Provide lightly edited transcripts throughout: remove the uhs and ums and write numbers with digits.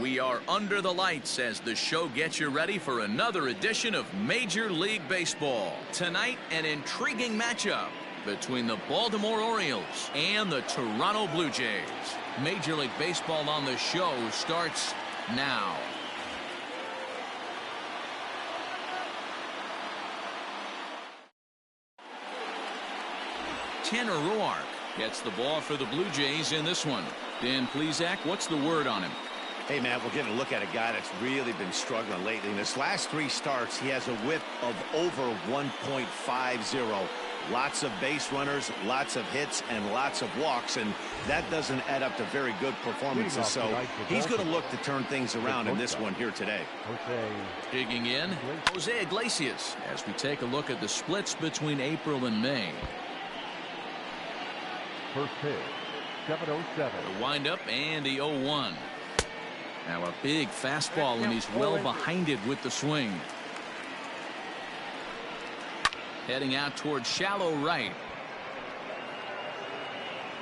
We are under the lights as the show gets you ready for another edition of Major League Baseball. Tonight, an intriguing matchup between the Baltimore Orioles and the Toronto Blue Jays. Major League Baseball on the show starts now. Tanner Roark gets the ball for the Blue Jays in this one. Dan Plesac, what's the word on him? Hey, Matt, we're getting a look at a guy that's really been struggling lately. In his last 3 starts, he has a whip of over 1.50. Lots of base runners, lots of hits, and lots of walks, and that doesn't add up to very good performances. So he's going to look to turn things around in this one here today. Digging in, Jose Iglesias, as we take a look at the splits between April and May. First pitch, 7:07. The windup and the 0-1. Now a big fastball, and he's well behind it with the swing. Heading out towards shallow right.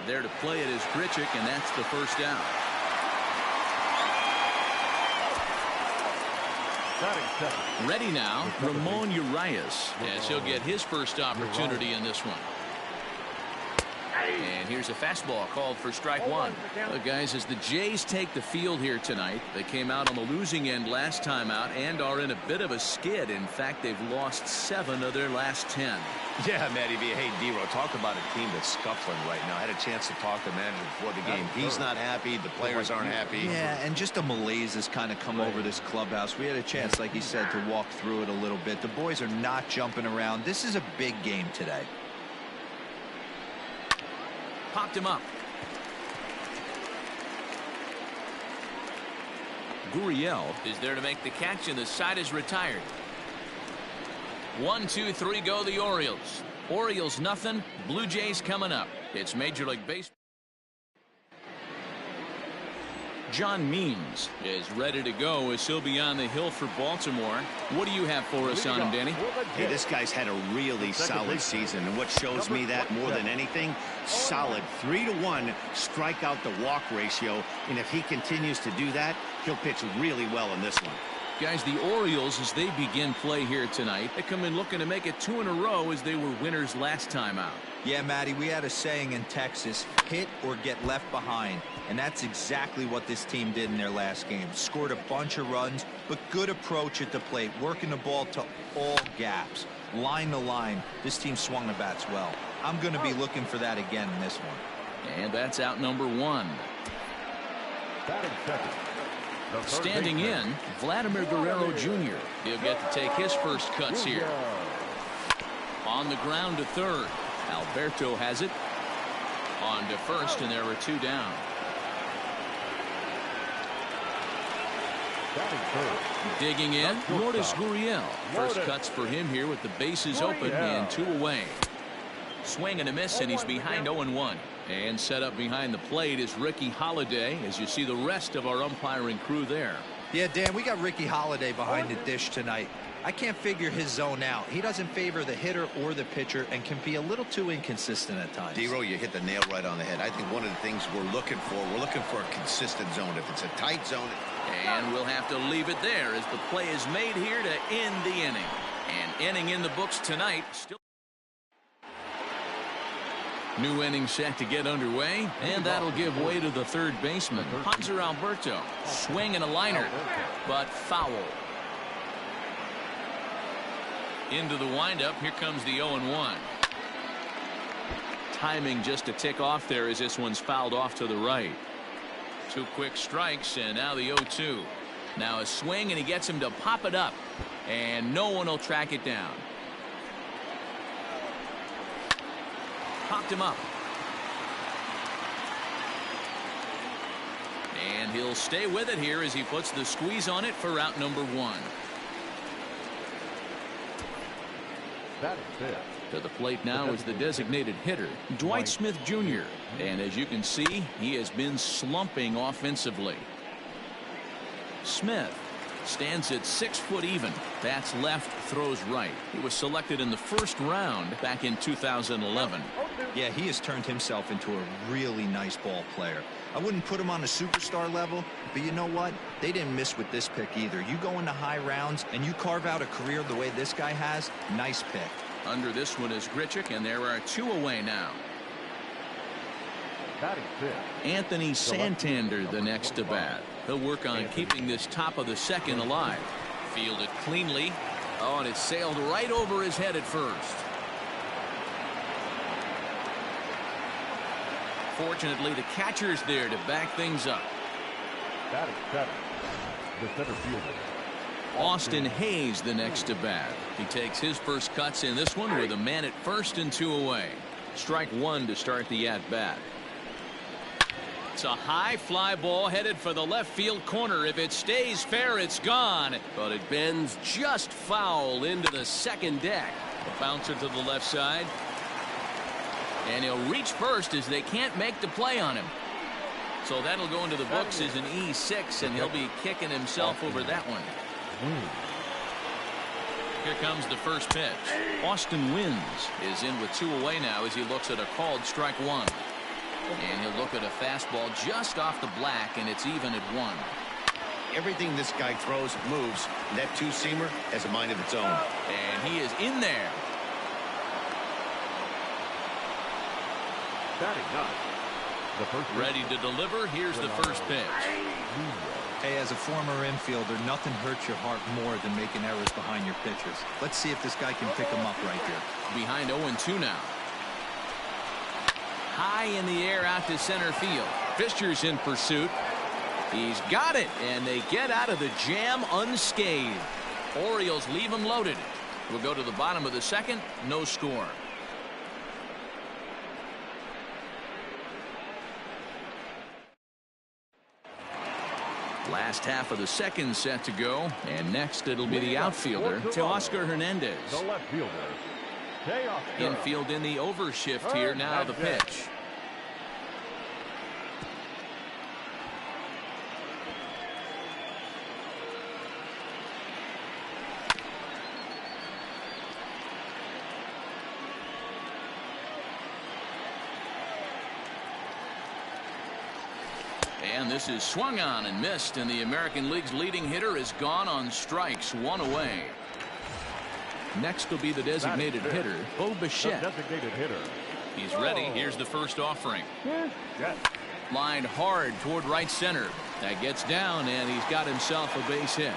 There to play it is Grichuk, and that's the first down. Ready now, Ramon Urias, as he'll get his first opportunity in this one. And here's a fastball called for strike one. Look, guys, as the Jays take the field here tonight, they came out on the losing end last time out and are in a bit of a skid. In fact, they've lost 7 of their last 10. Yeah, Matty V. Hey, D-Ro, talk about a team that's scuffling right now. I had a chance to talk to the manager before the game. He's not happy. The players aren't happy. Yeah, and just a malaise has kind of come over this clubhouse. We had a chance, like you said, to walk through it a little bit. The boys are not jumping around. This is a big game today. Popped him up. Gurriel is there to make the catch, and the side is retired. 1, 2, 3 go the Orioles. Orioles nothing. Blue Jays coming up. It's Major League Baseball. John Means is ready to go as he'll be on the hill for Baltimore. What do you have for us on him, Danny? Hey, this guy's had a really solid season, and what shows me that more than anything, solid 3-to-1 strikeout to walk ratio, and if he continues to do that, he'll pitch really well in this one. Guys, the Orioles, as they begin play here tonight, they come in looking to make it 2 in a row as they were winners last time out. Yeah, Matty, we had a saying in Texas, hit or get left behind. And that's exactly what this team did in their last game. Scored a bunch of runs, but good approach at the plate, working the ball to all gaps. Line to line, this team swung the bats well. I'm going to be looking for that again in this one. And that's out number 1. Standing in, Vladimir Guerrero Jr. He'll get to take his first cuts here. On the ground to third. Alberto has it. On to first, and there are 2 down. Digging in, Lourdes Gurriel. First cuts for him here with the bases open and 2 away. Swing and a miss, and he's behind 0-1. And set up behind the plate is Ricky Holiday, as you see the rest of our umpiring crew there. Yeah, Dan, we got Ricky Holiday behind the dish tonight. I can't figure his zone out. He doesn't favor the hitter or the pitcher and can be a little too inconsistent at times. D-Row, you hit the nail right on the head. I think one of the things we're looking for a consistent zone. If it's a tight zone. And we'll have to leave it there as the play is made here to end the inning. An inning in the books tonight. Still. New inning set to get underway, and that'll give way to the third baseman, Hanser Alberto. Swing and a liner, but foul. Into the windup, here comes the 0-1. Timing just to tick off there as this one's fouled off to the right. 2 quick strikes, and now the 0-2. Now a swing, and he gets him to pop it up, and no one will track it down. Popped him up. And he'll stay with it here as he puts the squeeze on it for out number 1. To the plate now is the designated hitter, Dwight Smith Jr. And as you can see, he has been slumping offensively. Smith Stands at 6 foot even. Bats left, throws right. He was selected in the first round back in 2011. Yeah, he has turned himself into a really nice ball player. I wouldn't put him on a superstar level, but you know what? They didn't miss with this pick either. You go into high rounds and you carve out a career the way this guy has, nice pick. Under this one is Grichuk, and there are 2 away now. Anthony Santander the next to bat. He'll work on keeping this top of the second alive. Fielded cleanly. Oh, and it sailed right over his head at first. Fortunately, the catcher's there to back things up. Batting seven, the center fielder, Austin Hayes the next to bat. He takes his first cuts in this one with a man at first and 2 away. Strike 1 to start the at-bat. It's a high fly ball headed for the left field corner. If it stays fair, it's gone. But it bends just foul into the second deck. A bouncer to the left side. And he'll reach first as they can't make the play on him. So that'll go into the books as an E6, and he'll be kicking himself over that one. Here comes the first pitch. Austin Wynns is in with 2 away now as he looks at a called strike 1. And he'll look at a fastball just off the black, and it's even at 1. Everything this guy throws moves. That 2-seamer has a mind of its own. And he is in there. batting ninth. The first Ready to deliver. Here's the first pitch. Hey, as a former infielder, nothing hurts your heart more than making errors behind your pitchers. Let's see if this guy can pick them up right here. Behind 0-2 now. High in the air out to center field. Fisher's in pursuit. He's got it, and they get out of the jam unscathed. Orioles leave him loaded. We'll go to the bottom of the second. No score. Last half of the second set to go, and next it'll be the outfielder, Teoscar Hernandez. The left fielder, Teoscar. Infield in the overshift here. Now the pitch. And this is swung on and missed, and the American League's leading hitter is gone on strikes, 1 away. Next will be the designated hitter, Bo Bichette. Designated hitter. He's ready. Here's the first offering. Lined hard toward right center. That gets down, and he's got himself a base hit.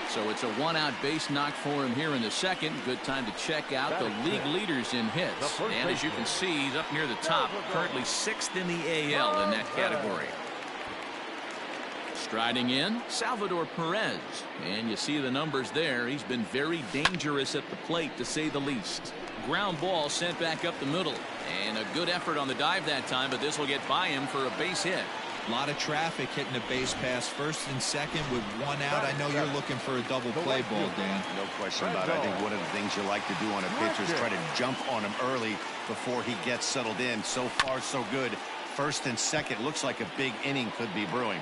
So it's a 1-out base knock for him here in the second. Good time to check out the league leaders in hits. And as you can see, he's up near the top, currently 6th in the AL in that category. Striding in, Salvador Perez. And you see the numbers there. He's been very dangerous at the plate, to say the least. Ground ball sent back up the middle. And a good effort on the dive that time, but this will get by him for a base hit. A lot of traffic hitting a base pass first and second with 1 out. I know you're looking for a double play ball, Dan. No question about it. I think one of the things you like to do on a pitcher is try to jump on him early before he gets settled in. So far, so good. First and second looks like a big inning could be brewing.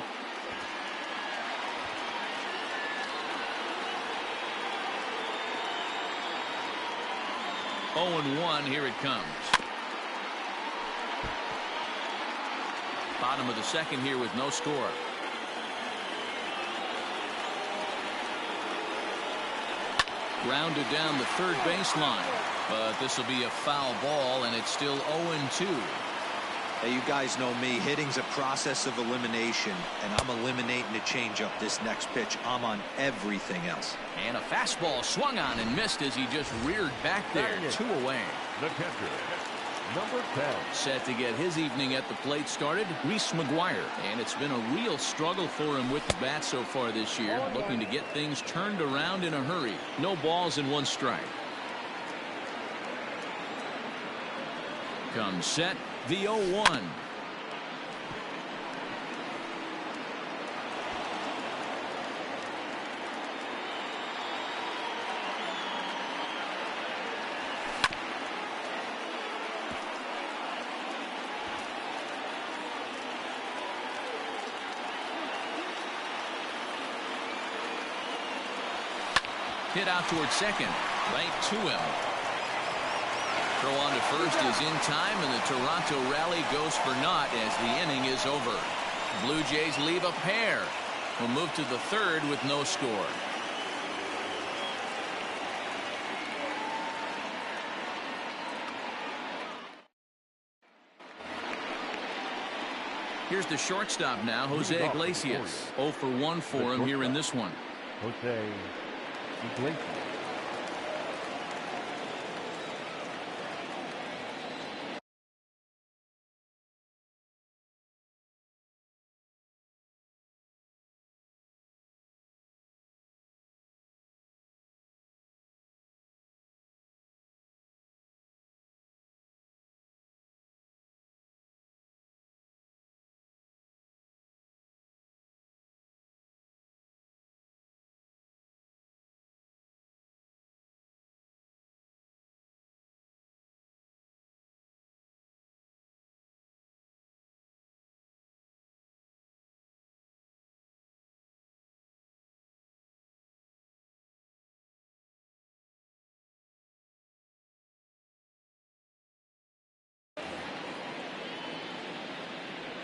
Oh, and 1, here it comes. Bottom of the second here with no score. Grounded down the third baseline, but this will be a foul ball, and it's still 0-2. Hey, you guys know me. Hitting's a process of elimination, and I'm eliminating the changeup this next pitch. I'm on everything else. And a fastball swung on and missed as he just reared back there. 2 away. The catcher, number 10. Set to get his evening at the plate started, Reese McGuire. And it's been a real struggle for him with the bat so far this year, looking to get things turned around in a hurry. No balls and 1 strike. Comes set, the 0-1. Hit out towards second. Right to him. Throw on to first is in time, and the Toronto rally goes for naught as the inning is over. Blue Jays leave a pair. We'll move to the third with no score. Here's the shortstop now, Jose Iglesias. 0 for 1 for him here in this one. Jose Iglesias.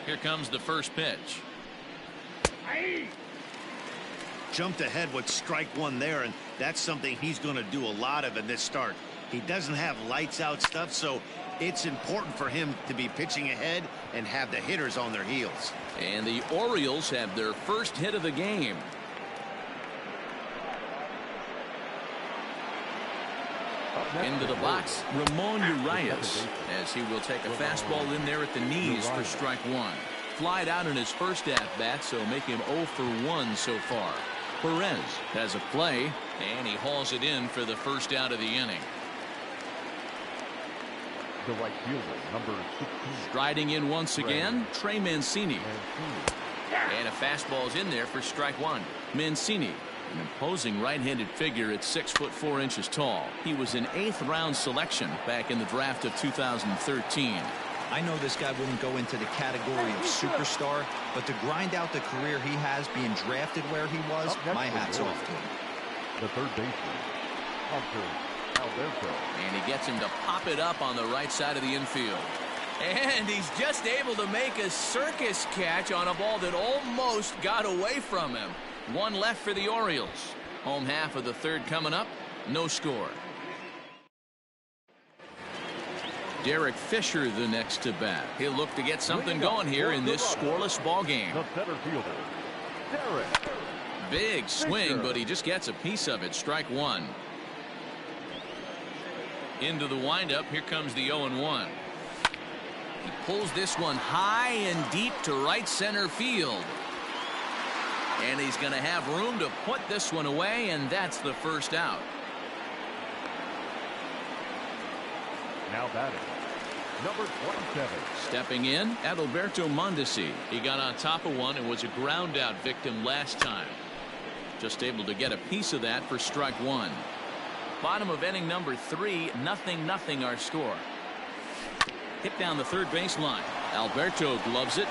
Here comes the first pitch. Jumped ahead with strike one there, and that's something he's going to do a lot of in this start. He doesn't have lights out stuff, so it's important for him to be pitching ahead and have the hitters on their heels. And the Orioles have their first hit of the game. Into the box, Ramon Urias, as he will take a fastball in there at the knees for strike one. Flied out in his first at-bat, so make him 0 for 1 so far. Perez has a play, and he hauls it in for the first out of the inning. The right fielder, number 16. Striding in once again, Trey Mancini. And a fastball's in there for strike one. Mancini, an imposing right-handed figure at 6'4" tall. He was an 8th round selection back in the draft of 2013. I know this guy wouldn't go into the category of superstar, but to grind out the career he has being drafted where he was, my hat's off to him. The third baseman, Alberto. And he gets him to pop it up on the right side of the infield. And he's just able to make a circus catch on a ball that almost got away from him. One left for the Orioles. Home half of the third coming up. No score. Derek Fisher the next to bat. He'll look to get something going here in this scoreless ball game. The center fielder, Derek. Big swing, but he just gets a piece of it. Strike one. Into the windup. Here comes the 0-1. He pulls this one high and deep to right center field. And he's going to have room to put this one away, and that's the first out. Now batting, number 27. Stepping in, Adalberto Mondesi. He got on top of one and was a ground out victim last time. Just able to get a piece of that for strike one. Bottom of inning number 3, 0-0 our score. Hit down the third baseline. Alberto gloves it.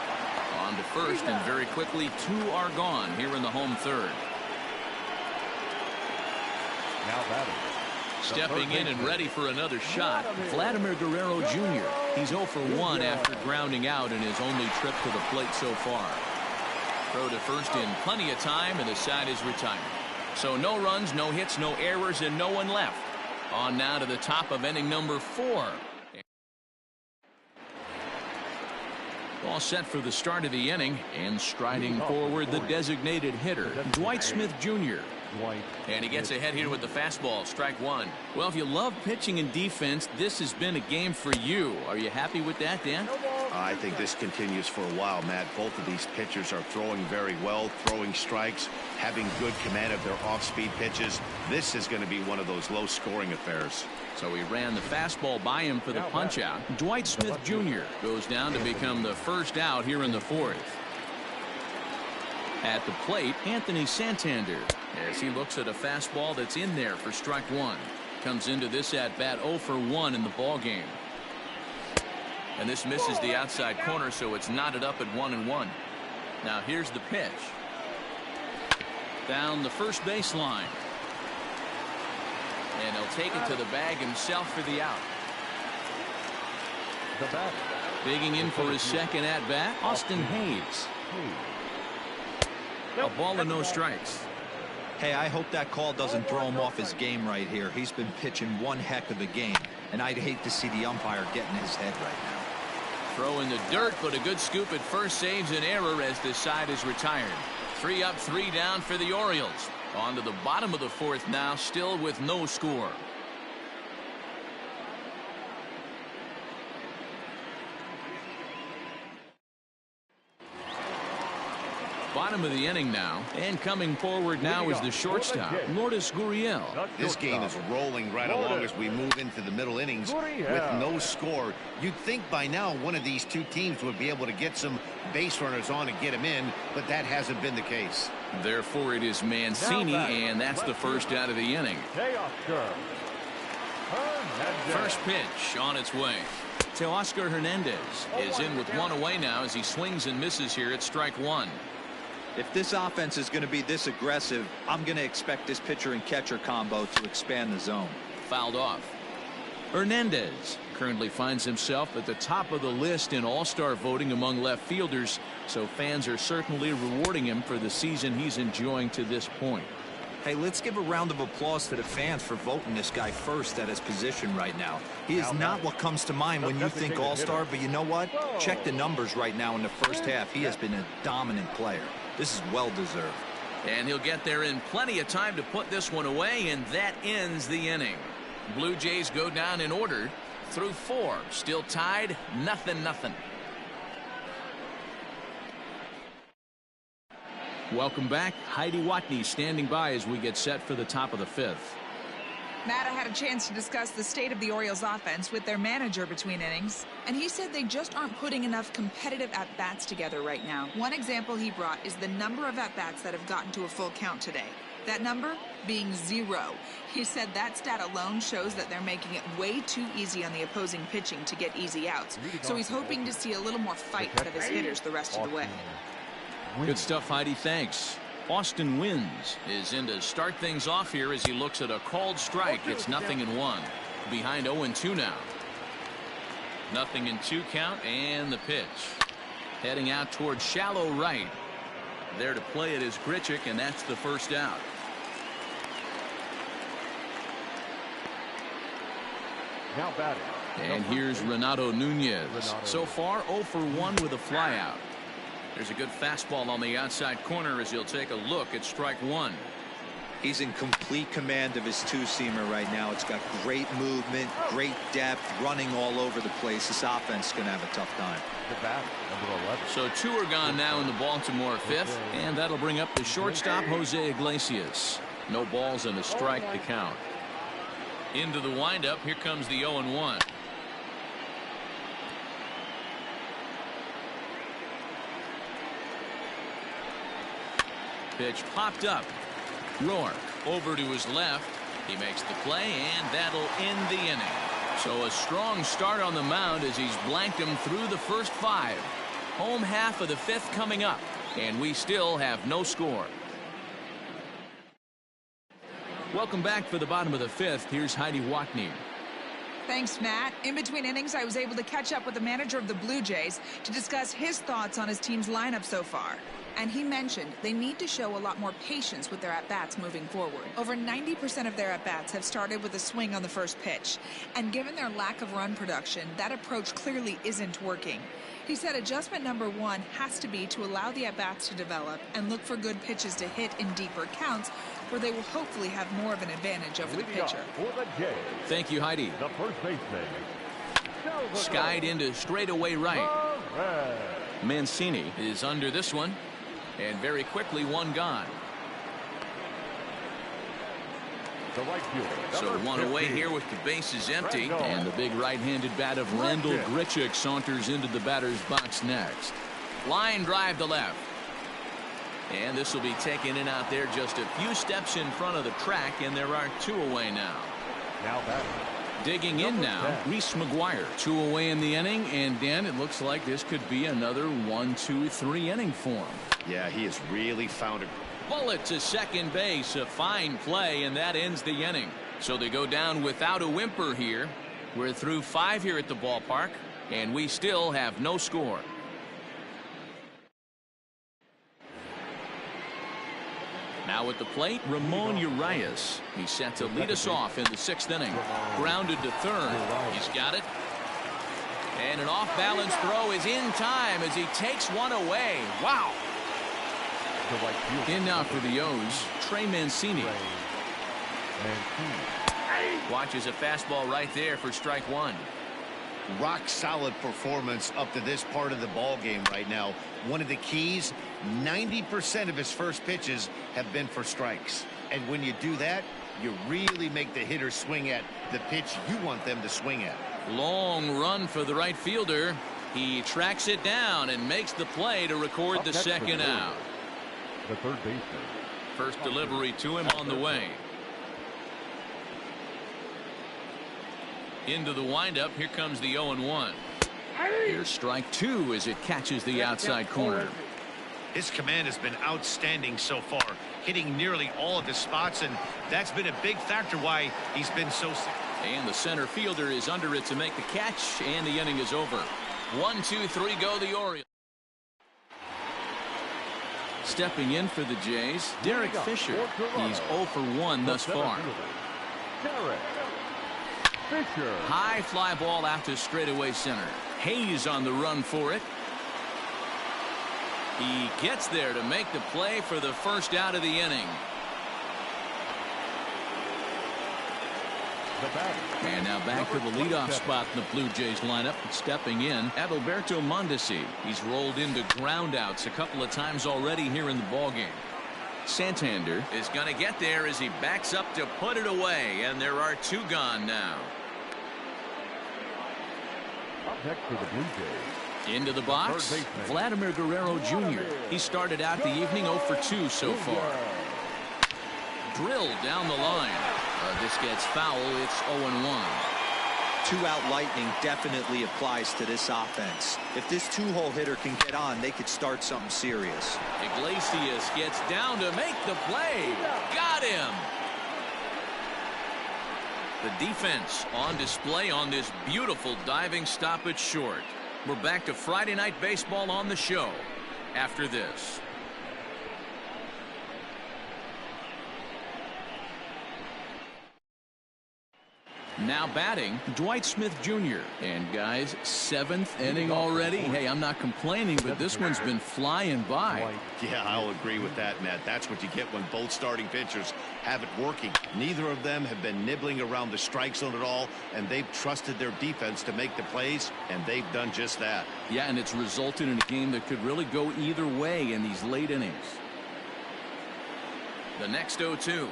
On to first, and very quickly 2 are gone here in the home third. Now batting. Stepping in and ready for another shot, Vladimir Guerrero Jr. He's 0 for 1 after grounding out in his only trip to the plate so far. Throw to first in plenty of time, and the side is retired. So no runs, no hits, no errors, and no one left. On now to the top of inning number 4. All set for the start of the inning, and striding forward the designated hitter, Dwight Smith Jr. And he gets ahead here with the fastball. Strike one. Well, if you love pitching and defense, this has been a game for you. Are you happy with that, Dan? I think this continues for a while, Matt. Both of these pitchers are throwing very well, throwing strikes, having good command of their off-speed pitches. This is going to be one of those low-scoring affairs. So he ran the fastball by him for the punch-out. Dwight Smith Jr. goes down to become the first out here in the 4th. At the plate, Anthony Santander, as he looks at a fastball that's in there for strike one. Comes into this at-bat 0 for 1 in the ball game. And this misses the outside corner, so it's knotted up at 1-1. Now here's the pitch. Down the first baseline. And he'll take it to the bag himself for the out. The batter. Digging in for his second at-bat, Austin Hayes. A ball and no strikes. Hey, I hope that call doesn't throw him off his game right here. He's been pitching one heck of a game, and I'd hate to see the umpire get in his head right now. Throw in the dirt, but a good scoop at first saves an error as this side is retired. 3 up, 3 down for the Orioles. On to the bottom of the 4th now, still with no score. Bottom of the inning now, and coming forward now is the shortstop, Lourdes Gurriel. This game is rolling right along as we move into the middle innings with no score. You'd think by now one of these two teams would be able to get some base runners on and get them in, but that hasn't been the case. Therefore, it is Mancini, and that's the first out of the inning. First pitch on its way. Teoscar Hernandez is in with one away now as he swings and misses here at strike 1. If this offense is going to be this aggressive, I'm going to expect this pitcher and catcher combo to expand the zone. Fouled off. Hernandez currently finds himself at the top of the list in all-star voting among left fielders, so fans are certainly rewarding him for the season he's enjoying to this point. Hey, let's give a round of applause to the fans for voting this guy first at his position right now. He is not what comes to mind when you think all-star, but you know what? Check the numbers right now in the first half. He has been a dominant player. This is well-deserved. And he'll get there in plenty of time to put this one away, and that ends the inning. Blue Jays go down in order through 4. Still tied, 0-0. Welcome back. Heidi Watney standing by as we get set for the top of the 5th. Matt, I had a chance to discuss the state of the Orioles offense with their manager between innings, and he said they just aren't putting enough competitive at-bats together right now. One example he brought is the number of at-bats that have gotten to a full count today. That number being 0. He said that stat alone shows that they're making it way too easy on the opposing pitching to get easy outs. So he's hoping to see a little more fight out of his hitters the rest of the way. Good stuff, Heidi. Thanks. Austin Wins is in to start things off here as he looks at a called strike. It's 0-1. Behind 0-2 now. 0-2 count, and the pitch. Heading out towards shallow right. There to play it is Grichuk, and that's the first out. Now batting. And here's Renato Nunez. So far 0 for 1 with a flyout. There's a good fastball on the outside corner as he'll take a look at strike 1. He's in complete command of his two-seamer right now. It's got great movement, great depth, running all over the place. This offense is going to have a tough time. The batter, number 11. So 2 are gone now in the Baltimore 5th, and that'll bring up the shortstop Jose Iglesias. No balls and a strike to count. Into the windup, here comes the 0-1. Pitch popped up. Rourke over to his left. He makes the play, and that'll end the inning. So a strong start on the mound as he's blanked him through the first 5. Home half of the 5th coming up, and we still have no score. Welcome back for the bottom of the 5th. Here's Heidi Watney. Thanks, Matt. In between innings, I was able to catch up with the manager of the Blue Jays to discuss his thoughts on his team's lineup so far. And he mentioned they need to show a lot more patience with their at-bats moving forward. Over 90% of their at-bats have started with a swing on the first pitch. And given their lack of run production, that approach clearly isn't working. He said adjustment number 1 has to be to allow the at-bats to develop and look for good pitches to hit in deeper counts where they will hopefully have more of an advantage over the pitcher. Thank you, Heidi. The first baseman. Skied into straightaway right. Mancini is under this one. And very quickly, 1 gone. So 1 away here with the bases empty. And the big right-handed bat of Randall Grichuk saunters into the batter's box next. Line drive to left. And this will be taken in out there just a few steps in front of the track, and there are 2 away now. Now batting. Digging in now, Reese McGuire. 2 away in the inning, and Dan, it looks like this could be another 1, 2, 3 inning for him. Yeah, he has really found Bullet to second base. A fine play, and that ends the inning. So they go down without a whimper here. We're through 5 here at the ballpark, and we still have no score. Now at the plate, Ramon Urias. He's set to lead us off in the 6th inning. Grounded to third. He's got it. And an off-balance throw is in time as he takes one away. Wow. In now for the O's, Trey Mancini. Watches a fastball right there for strike one. Rock solid performance up to this part of the ball game right now. One of the keys, 90% of his first pitches have been for strikes. And when you do that, you really make the hitter swing at the pitch you want them to swing at. Long run for the right fielder. He tracks it down and makes the play to record the second out. The third baseman. First delivery to him on the way. Into the windup. Here comes the 0-1. Here's strike two as it catches the outside corner. His command has been outstanding so far, hitting nearly all of his spots, and that's been a big factor why he's been so. And the center fielder is under it to make the catch, and the inning is over. 1, 2, 3 go the Orioles. Stepping in for the Jays, Derek Fisher. He's 0 for 1 thus far. Derek Fisher. High fly ball out to straightaway center. Hayes on the run for it. He gets there to make the play for the first out of the inning. And now back to the leadoff spot in the Blue Jays lineup. Stepping in, Adalberto Mondesi. He's rolled into groundouts a couple of times already here in the ballgame. Santander is going to get there as he backs up to put it away, and there are 2 gone now. Up next for the Blue Jays. Into the box, Vladimir Guerrero Jr. He started out the evening 0 for 2 so far. Drilled down the line. This gets foul. It's 0-1. 2-out lightning definitely applies to this offense. If this 2-hole hitter can get on, they could start something serious. Iglesias gets down to make the play. Got him. The defense on display on this beautiful diving stop at short. We're back to Friday Night Baseball on the show after this. Now batting, Dwight Smith Jr. And guys, 7th inning already. Hey, I'm not complaining, but this one's been flying by. Yeah, I'll agree with that, Matt. That's what you get when both starting pitchers have it working. Neither of them have been nibbling around the strike zone at all, and they've trusted their defense to make the plays, and they've done just that. Yeah, and it's resulted in a game that could really go either way in these late innings. The next 0-2.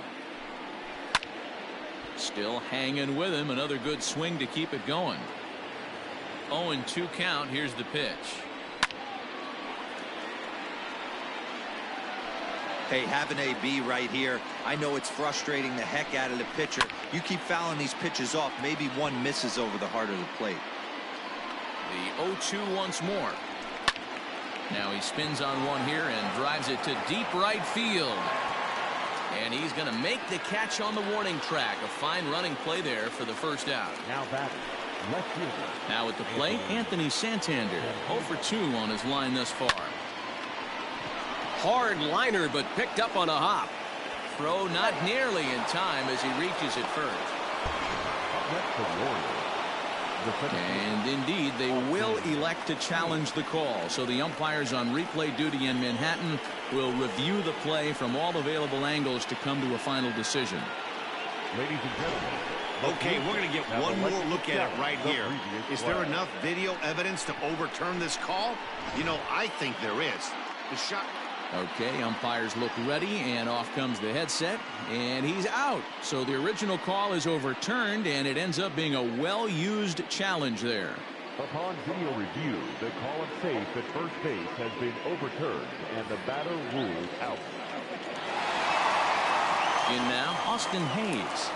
Still hanging with him. Another good swing to keep it going. 0-2 count. Here's the pitch. Hey, have an AB right here. I know it's frustrating the heck out of the pitcher. You keep fouling these pitches off, maybe one misses over the heart of the plate. The 0-2 once more. Now he spins on one here and drives it to deep right field. And he's going to make the catch on the warning track. A fine running play there for the first out. Now batting, left fielder. Now at the plate, Anthony Santander. 0 for 2 on his line thus far. Hard liner, but picked up on a hop. Throw not nearly in time as he reaches it first. Up next for the Orioles. And indeed, they will elect to challenge the call. So the umpires on replay duty in Manhattan will review the play from all available angles to come to a final decision. Ladies and gentlemen. Okay, we're going to get one more look at it right here. Is there enough video evidence to overturn this call? You know, I think there is. The shot. Okay, umpires look ready, and off comes the headset, and he's out. So the original call is overturned, and it ends up being a well-used challenge there. Upon video review, the call of safe at first base has been overturned, and the batter ruled out. In now, Austin Hayes.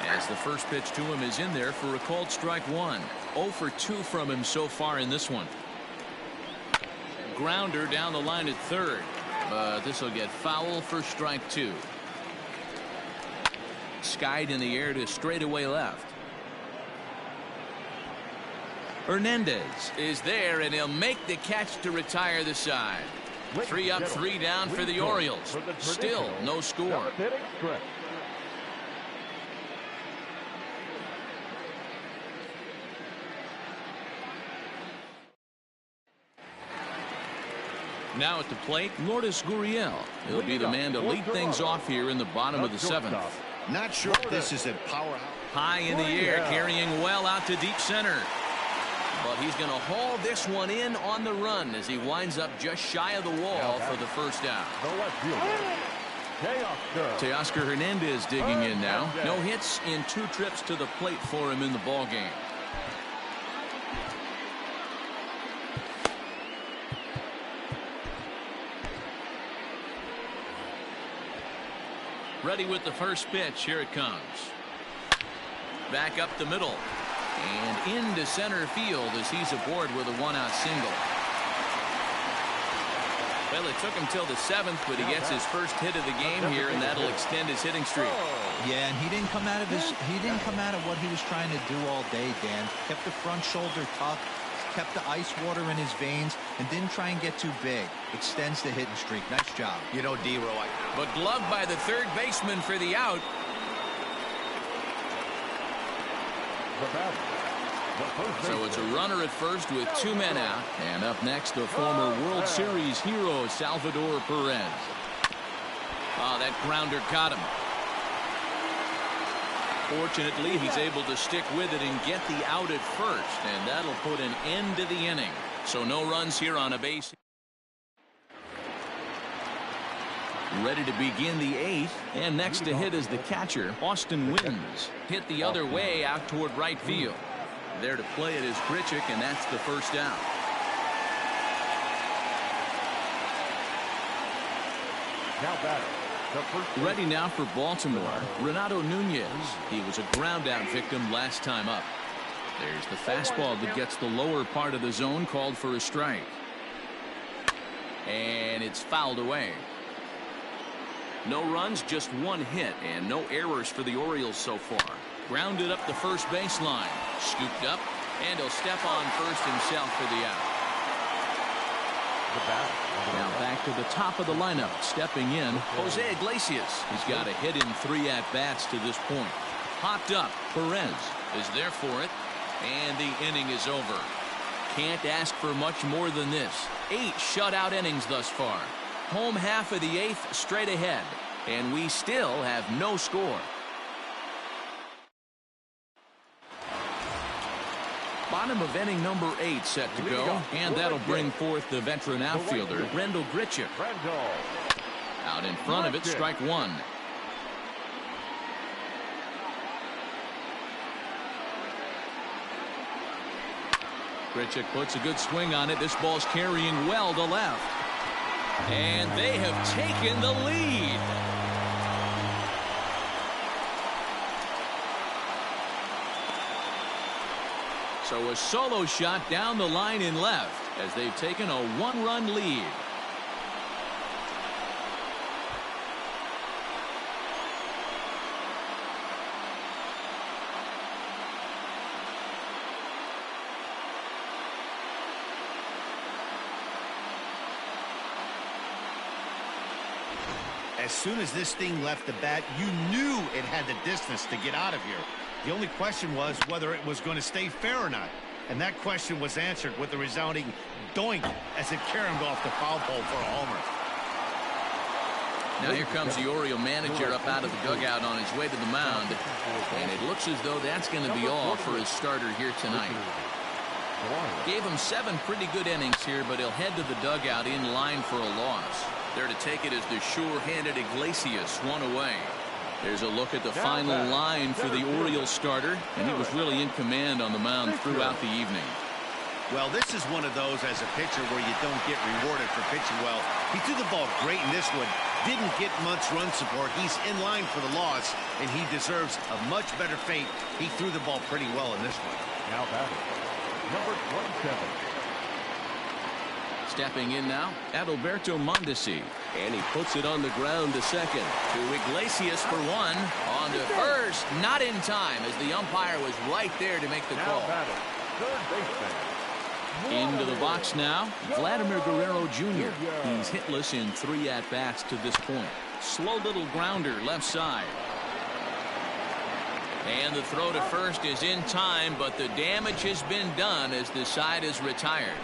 As the first pitch to him is in there for a called strike one. 0 for 2 from him so far in this one. Grounder down the line at third, but this will get foul for strike 2. Skied in the air to straightaway left. Hernandez is there, and he'll make the catch to retire the side. 3 up, 3 down for the Orioles. Still no score. Now at the plate, Lourdes Gurriel. He'll be the man to lead things off here in the bottom of the 7th. Not sure if this is a powerhouse. High in the air, carrying well out to deep center. But he's going to haul this one in on the run as he winds up just shy of the wall for the first out. Teoscar Hernandez digging in now. No hits in 2 trips to the plate for him in the ballgame. Ready with the first pitch. Here it comes. Back up the middle. And into center field as he's aboard with a 1-out single. Well, it took him till the 7th, but he gets his first hit of the game here, and that'll extend his hitting streak. Yeah, and he didn't come out of what he was trying to do all day, Dan. Kept the front shoulder tucked, kept the ice water in his veins, and didn't try and get too big. Extends the hitting streak. Nice job. You know, D-Row. But gloved by the third baseman for the out. So it's a runner at first with 2 men out. And up next, the former World Series hero, Salvador Perez. Oh, that grounder caught him. Fortunately, he's able to stick with it and get the out at first. And that'll put an end to the inning. So no runs here on a base. Ready to begin the 8th. And next to hit is the catcher, Austin Wins. Hit the other way out toward right field. There to play it is Grichuk, and that's the first out. Ready now for Baltimore, Renato Nunez. He was a ground out victim last time up. There's the fastball that gets the lower part of the zone, called for a strike. And it's fouled away. No runs, just 1 hit, and no errors for the Orioles so far. Grounded up the first baseline. Scooped up, and he'll step on first himself for the out. Now back to the top of the lineup. Stepping in, Jose Iglesias. He's got a hit in 3 at-bats to this point. Popped up, Perez is there for it, and the inning is over. Can't ask for much more than this. 8 shutout innings thus far. Home half of the 8th straight ahead, and we still have no score. Bottom of inning number 8 set to go, and that'll bring forth the veteran outfielder, Rendell Grichuk. Out in front of it, strike 1. Grichuk puts a good swing on it. This ball's carrying well to left. And they have taken the lead. So a solo shot down the line in left as they've taken a 1-run lead. As soon as this thing left the bat, you knew it had the distance to get out of here. The only question was whether it was going to stay fair or not. And that question was answered with a resounding doink as it caromed off the foul pole for a homer. Now here comes the Oriole manager up out of the dugout on his way to the mound. And it looks as though that's going to be all for his starter here tonight. Gave him 7 pretty good innings here, but he'll head to the dugout in line for a loss. There to take it is the sure-handed Iglesias, 1 away. There's a look at the final line for the Orioles starter, and he was really in command on the mound throughout the evening. Well, this is one of those as a pitcher where you don't get rewarded for pitching well. He threw the ball great in this one. Didn't get much run support. He's in line for the loss, and he deserves a much better fate. He threw the ball pretty well in this one. Now batting, number 27. Stepping in now, Adalberto Mondesi. And he puts it on the ground to second. To Iglesias for one. On to first. Not in time as the umpire was right there to make the call. Into the box now. Vladimir Guerrero Jr. He's hitless in 3 at-bats to this point. Slow little grounder left side. And the throw to first is in time, but the damage has been done as the side is retired.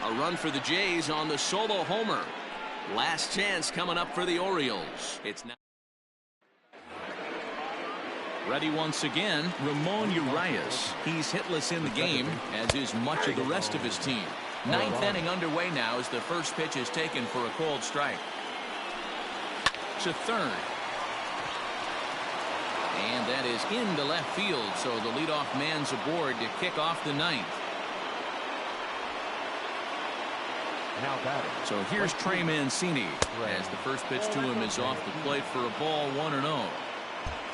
A run for the Jays on the solo homer. Last chance coming up for the Orioles. It's now ready once again, Ramon Urias. He's hitless in the game, as is much of the rest of his team. 9th inning underway now as the first pitch is taken for a called strike. To third. And that is into left field, so the leadoff man's aboard to kick off the 9th. So here's Trey Mancini as the first pitch to him is off the plate for a ball 1-0.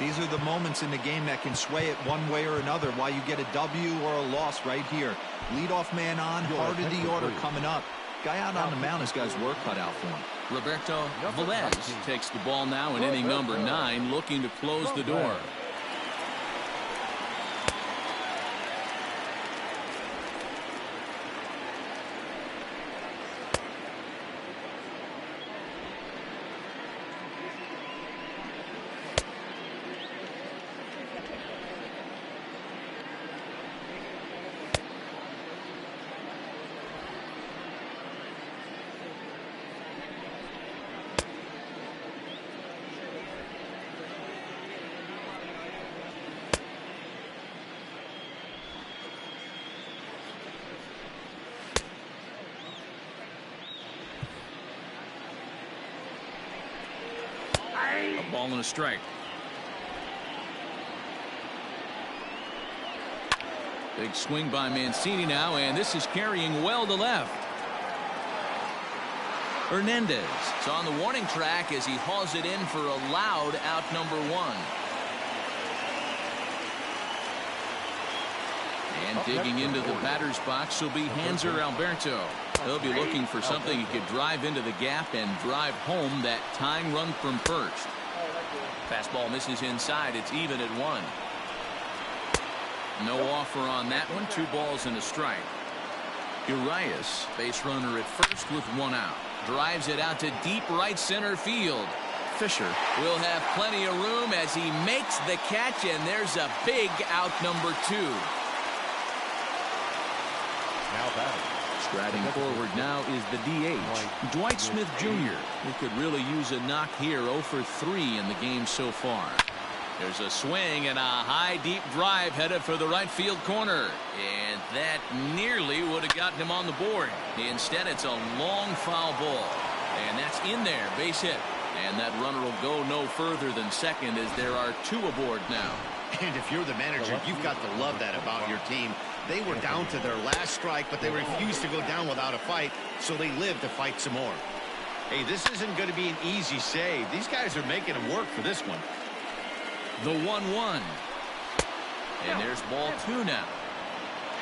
These are the moments in the game that can sway it one way or another, why you get a W or a loss right here. Leadoff man on, heart of the order coming up. Guy out on the mound has got his work cut out for him. Roberto Velez takes the ball now in inning number 9, looking to close the door. A ball and a strike. Big swing by Mancini now, and this is carrying well to left. Hernandez is on the warning track as he hauls it in for a loud out number 1. And digging into the batter's box will be Hanser Alberto. He'll be looking for something he could drive into the gap and drive home that tying run from first. Fastball misses inside. It's even at 1. No offer on that one. 2 balls and a strike. Urias, base runner at first with 1 out. Drives it out to deep right center field. Fisher will have plenty of room as he makes the catch, and there's a big out number 2. Now batting. Striding forward now is the DH, Dwight Smith Jr., who could really use a knock here. 0 for 3 in the game so far. There's a swing and a high deep drive headed for the right field corner, and that nearly would have gotten him on the board. Instead, it's a long foul ball, and that's in there, base hit, and that runner will go no further than second as there are 2 aboard now. And if you're the manager, you've got to love that about your team. They were down to their last strike, but they refused to go down without a fight, so they lived to fight some more. Hey, this isn't going to be an easy save. These guys are making them work for this one. The 1-1. And there's ball 2 now.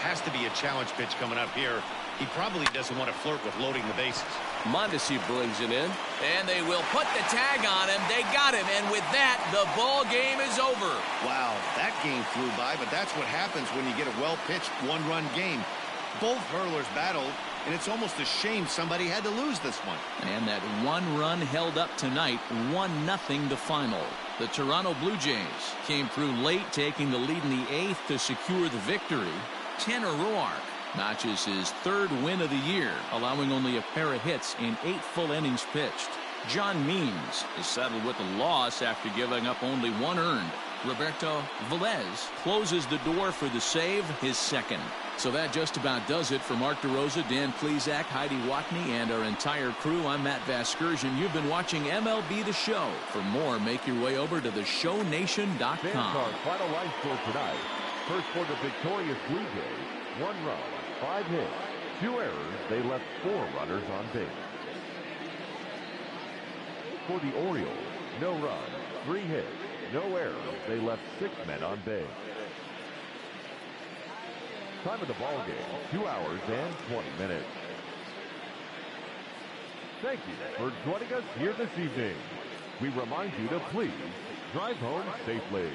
Has to be a challenge pitch coming up here. He probably doesn't want to flirt with loading the bases. Mondesi brings it in. And they will put the tag on him. They got him. And with that, the ball game is over. Wow, that game flew by, but that's what happens when you get a well-pitched one-run game. Both hurlers battled, and it's almost a shame somebody had to lose this one. And that 1 run held up tonight, 1-0 the final. The Toronto Blue Jays came through late, taking the lead in the 8th to secure the victory. Tanner Roark notches his 3rd win of the year, allowing only a pair of hits in 8 full innings pitched. John Means is settled with a loss after giving up only 1 earned. Roberto Velez closes the door for the save, his 2nd. So that just about does it for Mark DeRosa, Dan Plesac, Heidi Watney, and our entire crew. I'm Matt Vasgersian. You've been watching MLB The Show. For more, make your way over to theshownation.com. Final line score tonight. First for the victorious Blue Jays, 1 run, 5 hits, 2 errors. They left 4 runners on base. For the Orioles, no run, 3 hits, no errors. They left 6 men on base. Time of the ball game, 2 hours and 20 minutes. Thank you for joining us here this evening. We remind you to please drive home safely.